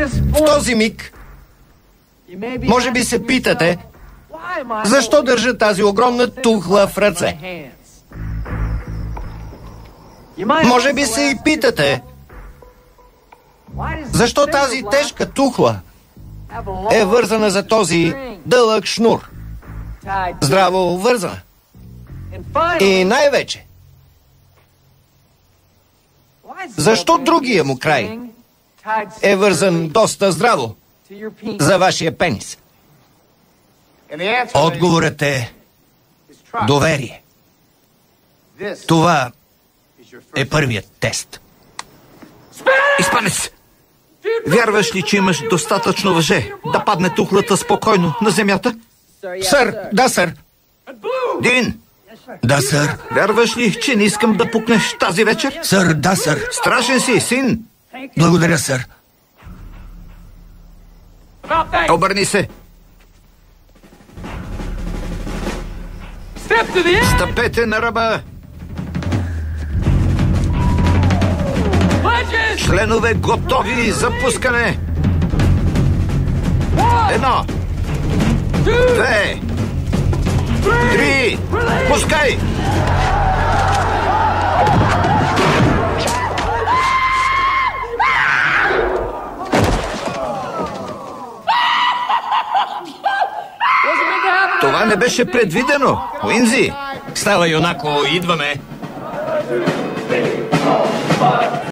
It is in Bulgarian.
В този миг, може би се питате, защо държа тази огромна тухла в ръце? Може би се и питате, защо тази тежка тухла е вързана за този дълъг шнур? Здраво вързана. И най-вече, защо другия му край е вързан доста здраво за вашия пенис? Отговорът е доверие. Това е първият тест. Испанец! Вярваш ли, че имаш достатъчно въже да падне тухлата спокойно на земята? Сър, да, сър. Дин! Да, сър. Вярваш ли, че не искам да пукнеш тази вечер? Сър, да, сър. Страшен си, син! Благодаря, сър. Обърни се! Стъпете на ръба! Членове готови за пускане! 1, 2, 3, пускай! Това не беше предвидено, Уинзи. Става, юнако, идваме.